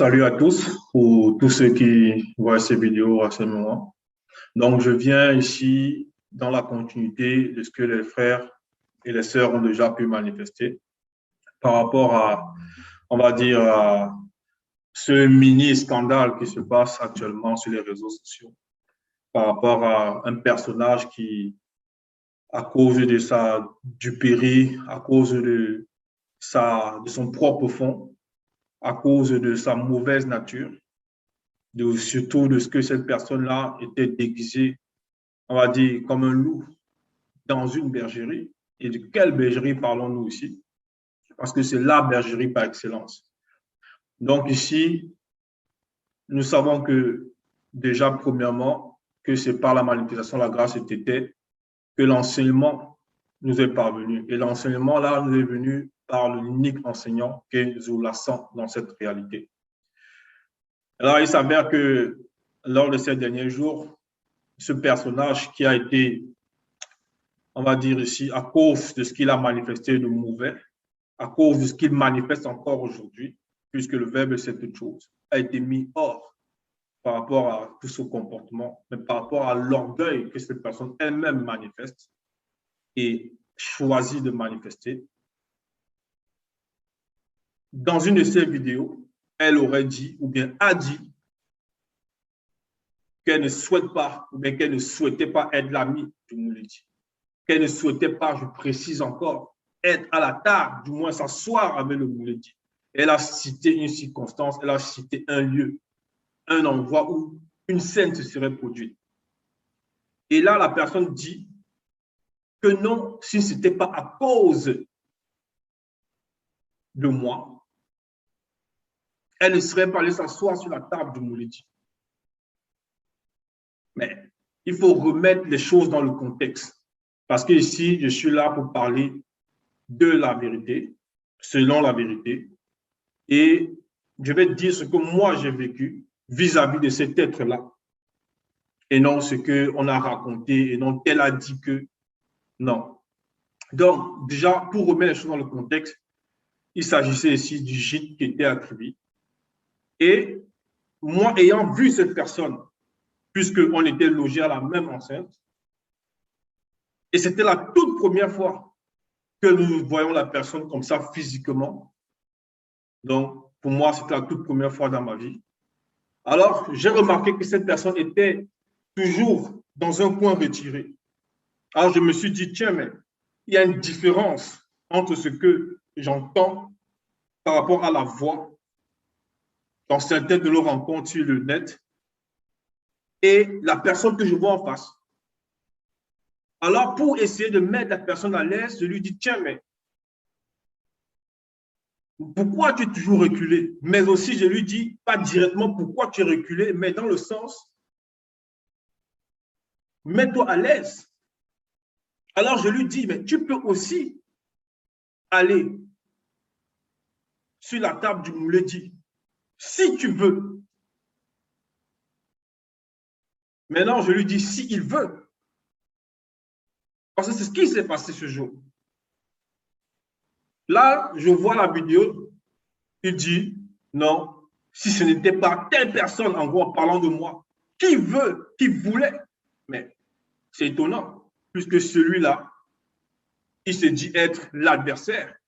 Salut à tous, pour tous ceux qui voient ces vidéos à ce moment. Donc, je viens ici dans la continuité de ce que les frères et les sœurs ont déjà pu manifester par rapport à, on va dire, à ce mini scandale qui se passe actuellement sur les réseaux sociaux par rapport à un personnage qui, à cause de sa duperie, à cause de son propre fond, à cause de sa mauvaise nature, surtout de ce que cette personne-là était déguisée, on va dire, comme un loup dans une bergerie. Et de quelle bergerie parlons-nous ici? Parce que c'est la bergerie par excellence. Donc ici, nous savons que déjà, premièrement, que c'est par la manifestation de la grâce et tété que l'enseignement nous est parvenu. Et l'enseignement, là, nous est venu par l'unique enseignant qu'est Zoulassant dans cette réalité. Alors, il s'avère que lors de ces derniers jours, ce personnage qui a été, on va dire ici, à cause de ce qu'il a manifesté de mauvais, à cause de ce qu'il manifeste encore aujourd'hui, puisque le verbe c'est toute chose, a été mis hors par rapport à tout son comportement, mais par rapport à l'orgueil que cette personne elle-même manifeste et choisit de manifester. Dans une de ses vidéos, elle aurait dit, ou bien a dit, qu'elle ne souhaite pas, ou bien qu'elle ne souhaitait pas être l'amie du Mouledi. Qu'elle ne souhaitait pas, je précise encore, être à la table, du moins s'asseoir avec le Mouledi. Elle a cité une circonstance, elle a cité un lieu, un endroit où une scène se serait produite. Et là, la personne dit que non, si ce n'était pas à cause de moi, elle ne serait pas allée s'asseoir sur la table du Mouledi. Mais il faut remettre les choses dans le contexte. Parce que ici, je suis là pour parler de la vérité, selon la vérité. Et je vais te dire ce que moi j'ai vécu vis-à-vis de cet être-là. Et non ce qu'on a raconté, et non tel a dit que non. Donc, déjà, pour remettre les choses dans le contexte, il s'agissait ici du gîte qui était attribué. Et moi, ayant vu cette personne, puisqu'on était logés à la même enceinte, et c'était la toute première fois que nous voyons la personne comme ça physiquement. Donc, pour moi, c'était la toute première fois dans ma vie. Alors, j'ai remarqué que cette personne était toujours dans un coin retiré. Alors, je me suis dit, tiens, mais il y a une différence entre ce que j'entends par rapport à la voix dans certaines de nos rencontres sur le net et la personne que je vois en face. Alors, pour essayer de mettre la personne à l'aise, je lui dis, tiens, mais pourquoi tu es toujours reculé? Mais aussi, je lui dis, pas directement pourquoi tu es reculé, mais dans le sens, mets-toi à l'aise. Alors, je lui dis, mais tu peux aussi aller sur la table du Mouledi, si tu veux. Maintenant, je lui dis, si il veut. Parce que c'est ce qui s'est passé ce jour. Là, je vois la vidéo, il dit, non, si ce n'était pas telle personne, en gros, en parlant de moi, qui veut, qui voulait. Mais c'est étonnant, puisque celui-là, il se dit être l'adversaire.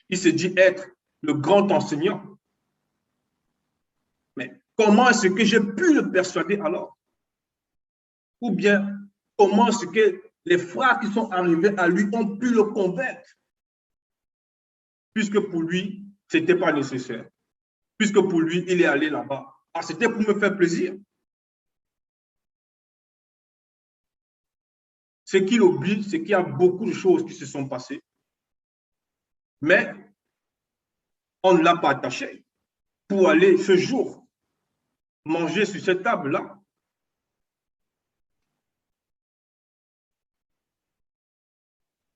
Il se dit être le grand enseignant. Mais comment est-ce que j'ai pu le persuader alors? Ou bien, comment est-ce que les frères qui sont arrivés à lui ont pu le convaincre? Puisque pour lui, ce n'était pas nécessaire. Puisque pour lui, il est allé là-bas. Ah, c'était pour me faire plaisir. Ce qu'il oublie, c'est qu'il y a beaucoup de choses qui se sont passées. Mais on ne l'a pas attaché pour aller ce jour manger sur cette table-là.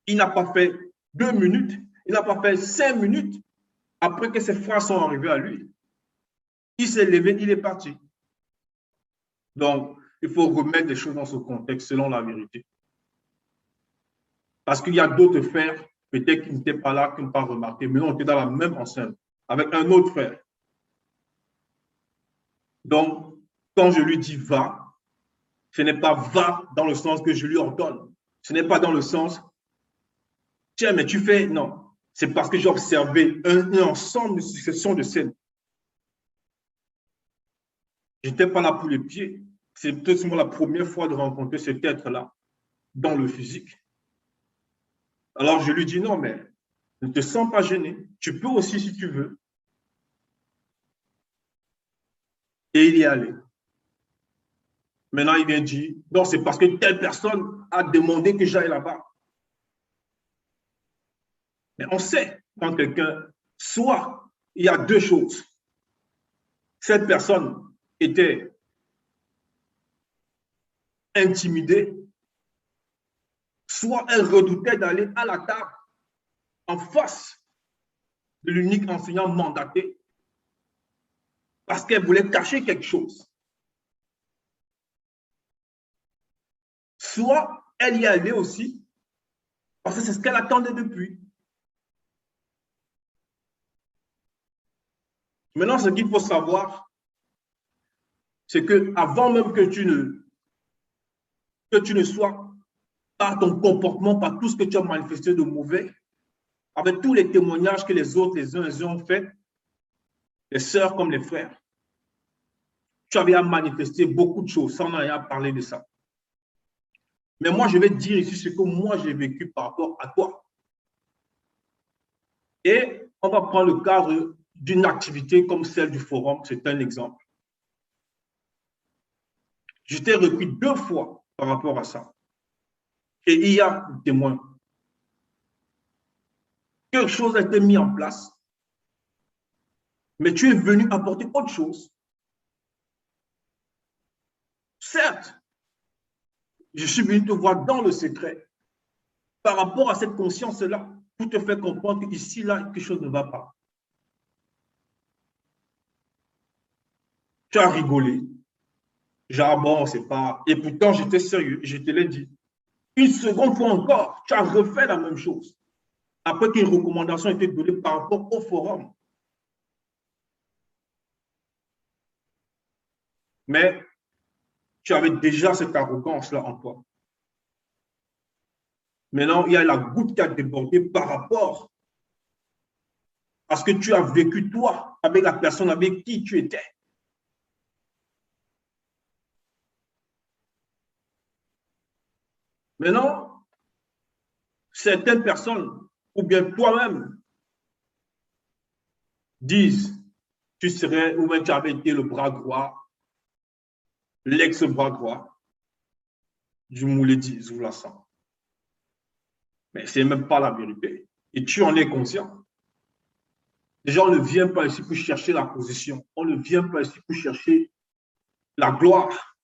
Il n'a pas fait 2 minutes, il n'a pas fait 5 minutes après que ses frères sont arrivés à lui. Il s'est levé, il est parti. Donc, il faut remettre les choses dans ce contexte selon la vérité. Parce qu'il y a d'autres frères, peut-être qui n'étaient pas là, qui n'ont pas remarqué, mais on était dans la même enceinte avec un autre frère. Donc, quand je lui dis va, ce n'est pas va dans le sens que je lui ordonne. Ce n'est pas dans le sens, tiens, mais tu fais, non. C'est parce que j'ai observé un ensemble de successions de scènes. Je n'étais pas là pour les pieds. C'est peut-être la première fois de rencontrer cet être-là dans le physique. Alors je lui dis non, mais ne te sens pas gêné. Tu peux aussi si tu veux. Et il y est allé. Maintenant, il vient dire, non, c'est parce que telle personne a demandé que j'aille là-bas. Mais on sait quand quelqu'un, soit il y a deux choses. Cette personne était intimidée, soit elle redoutait d'aller à la table en face de l'unique enseignant mandaté parce qu'elle voulait cacher quelque chose. Soit elle y est allée aussi parce que c'est ce qu'elle attendait depuis. Maintenant, ce qu'il faut savoir, c'est que avant même que tu ne sois par ton comportement, par tout ce que tu as manifesté de mauvais, avec tous les témoignages que les autres, les uns et les autres ont fait, les sœurs comme les frères, tu avais à manifester beaucoup de choses, sans en rien parler de ça. Mais moi, je vais te dire ici ce que moi, j'ai vécu par rapport à toi. Et on va prendre le cadre d'une activité comme celle du forum, c'est un exemple. J'étais repris 2 fois par rapport à ça. Et il y a des témoins. Quelque chose a été mis en place, mais tu es venu apporter autre chose. Certes, je suis venu te voir dans le secret par rapport à cette conscience-là pour te faire comprendre qu'ici, là, quelque chose ne va pas. Tu as rigolé. Genre, bon, c'est pas... Et pourtant, j'étais sérieux, je te l'ai dit. Une seconde fois encore, tu as refait la même chose. Après qu'une recommandation a été donnée par rapport au forum. Mais tu avais déjà cette arrogance-là en toi. Maintenant, il y a la goutte qui a débordé par rapport à ce que tu as vécu, toi, avec la personne avec qui tu étais. Maintenant, certaines personnes, ou bien toi-même, disent, tu serais, ou bien tu avais été le bras droit, l'ex-bras droit du Mouledi Zoulassan. Mais ce n'est même pas la vérité. Et tu en es conscient. Déjà, on ne vient pas ici pour chercher la position. On ne vient pas ici pour chercher la gloire.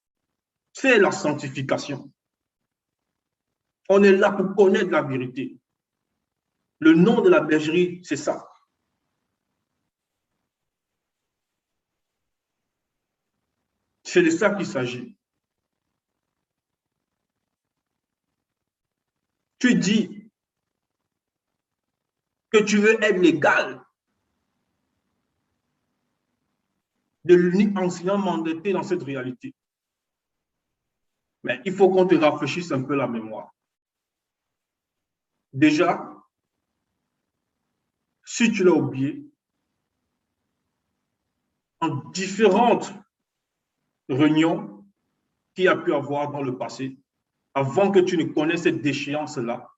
C'est la sanctification. On est là pour connaître la vérité. Le nom de la bergerie, c'est ça. C'est de ça qu'il s'agit. Tu dis que tu veux être l'égal de l'unique enseignant mandaté dans cette réalité. Mais il faut qu'on te rafraîchisse un peu la mémoire. Déjà, si tu l'as oublié, en différentes réunions qu'il y a pu avoir dans le passé, avant que tu ne connaisses cette déchéance-là,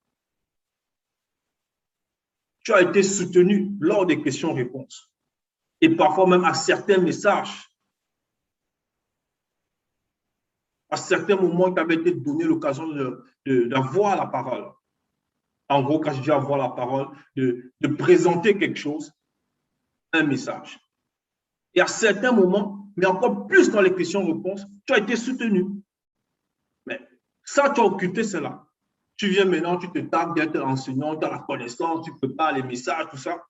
tu as été soutenu lors des questions-réponses et parfois même à certains messages. À certains moments, il t'avait été donné l'occasion d'avoir la parole. En gros, quand je dis avoir la parole, de présenter quelque chose, un message. Et à certains moments, mais encore plus dans les questions-réponses, tu as été soutenu. Mais ça, tu as occulté cela. Tu viens maintenant, tu te tapes d'être enseignant, tu as la connaissance, tu prépares les messages, tout ça.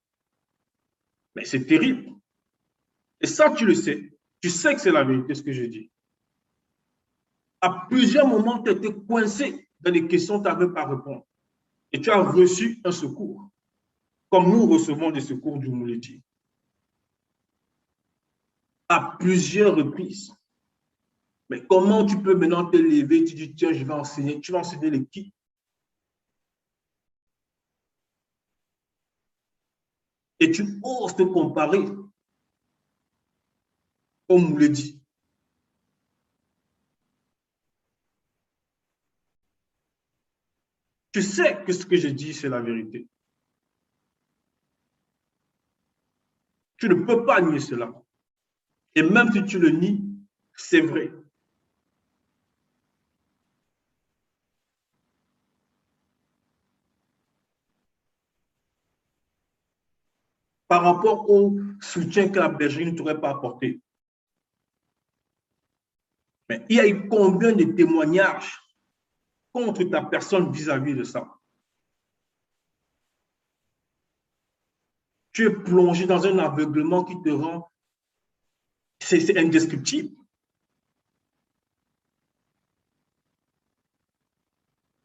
Mais c'est terrible. Et ça, tu le sais. Tu sais que c'est la vérité, ce que je dis. À plusieurs moments, tu as été coincé dans des questions que tu n'avais pas à répondre. Et tu as reçu un secours. Comme nous recevons des secours du Mouledi. à plusieurs reprises. Mais comment tu peux maintenant te lever, tu dis, tiens, je vais enseigner. Tu vas enseigner les qui? Et tu oses te comparer, comme on le dit. Tu sais que ce que je dis, c'est la vérité. Tu ne peux pas nier cela. Et même si tu le nies, c'est vrai. Par rapport au soutien que la bergerie ne t'aurait pas apporté. Mais il y a eu combien de témoignages contre ta personne vis-à-vis de ça? Tu es plongé dans un aveuglement qui te rend, c'est indescriptible.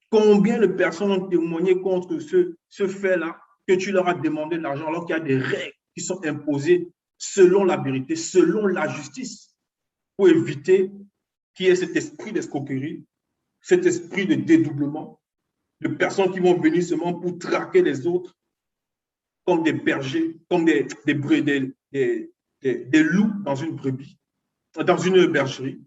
Combien de personnes ont témoigné contre ce fait-là que tu leur as demandé de l'argent alors qu'il y a des règles qui sont imposées selon la vérité, selon la justice, pour éviter qu'il y ait cet esprit d'escroquerie, cet esprit de dédoublement, de personnes qui vont venir seulement pour traquer les autres comme des bergers, comme des loups dans une brebis, dans une bergerie.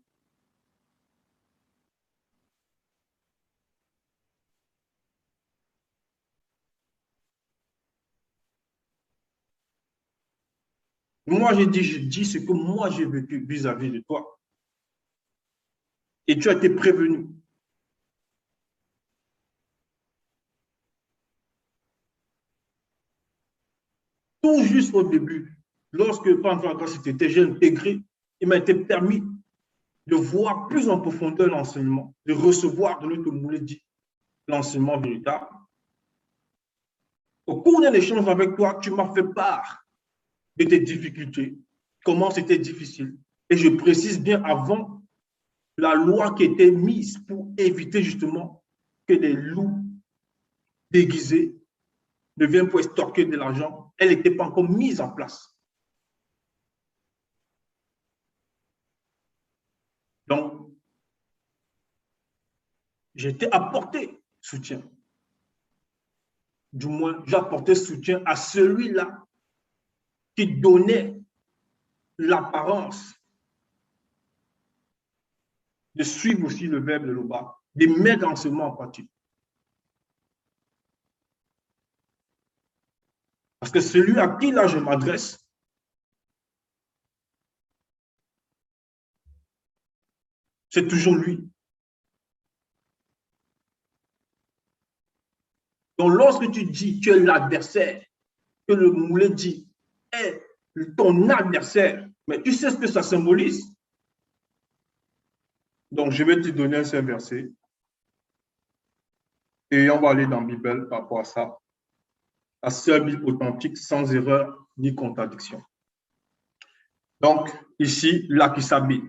Moi, je dis ce que moi j'ai vécu vis-à-vis de toi. Et tu as été prévenu. Tout juste au début, lorsque, pendant quand j'étais jeune, intégré, il m'a été permis de voir plus en profondeur l'enseignement, de recevoir de notre dit l'enseignement véritable. Au cours d'un échange avec toi, tu m'as fait part de tes difficultés, comment c'était difficile. Et je précise bien avant la loi qui était mise pour éviter justement que des loups déguisés ne viennent pour extorquer de l'argent, elle n'était pas encore mise en place. Donc, j'étais apporté soutien. Du moins, j'apportais soutien à celui-là qui donnait l'apparence de suivre aussi le verbe de l'Oba, de mettre l'enseignement en pratique. Parce que celui à qui là je m'adresse, c'est toujours lui. Donc, lorsque tu dis que l'adversaire, que le moulet dit est ton adversaire, mais tu sais ce que ça symbolise. Donc, je vais te donner un seul verset et on va aller dans la Bible par rapport à ça. La seule Bible authentique, sans erreur ni contradiction. Donc, ici, l'Akisabi,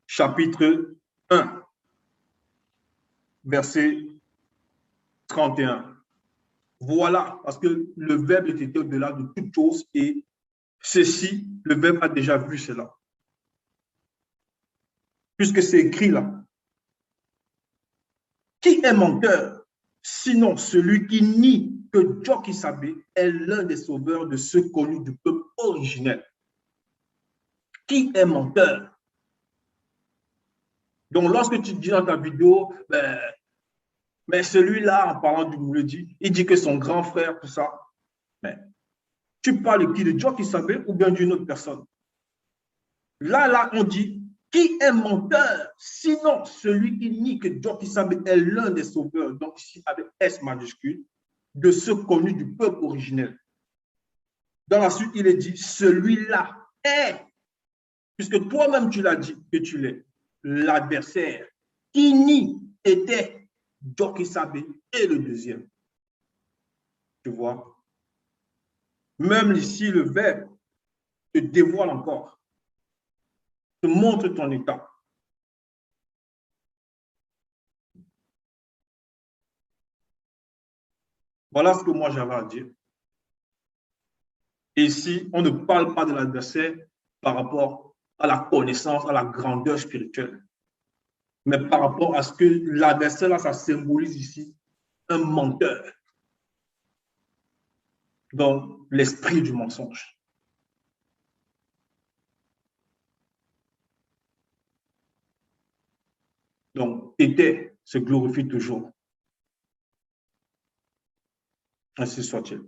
chapitre 1, verset 31. Voilà, parce que le verbe était au-delà de toute chose et ceci, le verbe a déjà vu cela. Puisque c'est écrit là. Qui est menteur, sinon celui qui nie que Jokisabe est l'un des sauveurs de ceux connus du peuple originel? Qui est menteur? Donc, lorsque tu dis dans ta vidéo, mais celui-là, en parlant du Mouledi, il dit que son grand frère, tout ça. Mais tu parles de qui? De Jokisabe ou bien d'une autre personne? Là, on dit, qui est menteur? Sinon, celui qui nie que Jokisabe est l'un des sauveurs, donc ici avec S majuscule, de ceux connus du peuple originel. Dans la suite, il est dit, celui-là est, puisque toi-même tu l'as dit que tu l'es, l'adversaire qui nie était Jokisabe et le deuxième. Tu vois? Même ici, le verbe te dévoile encore, te montre ton état. Voilà ce que moi j'avais à dire. Et ici, on ne parle pas de l'adversaire, par rapport à la connaissance, à la grandeur spirituelle. Mais par rapport à ce que l'adversaire, là, ça symbolise ici un menteur. Donc, l'esprit du mensonge. Donc, Tété se glorifie toujours. Ainsi soit-il.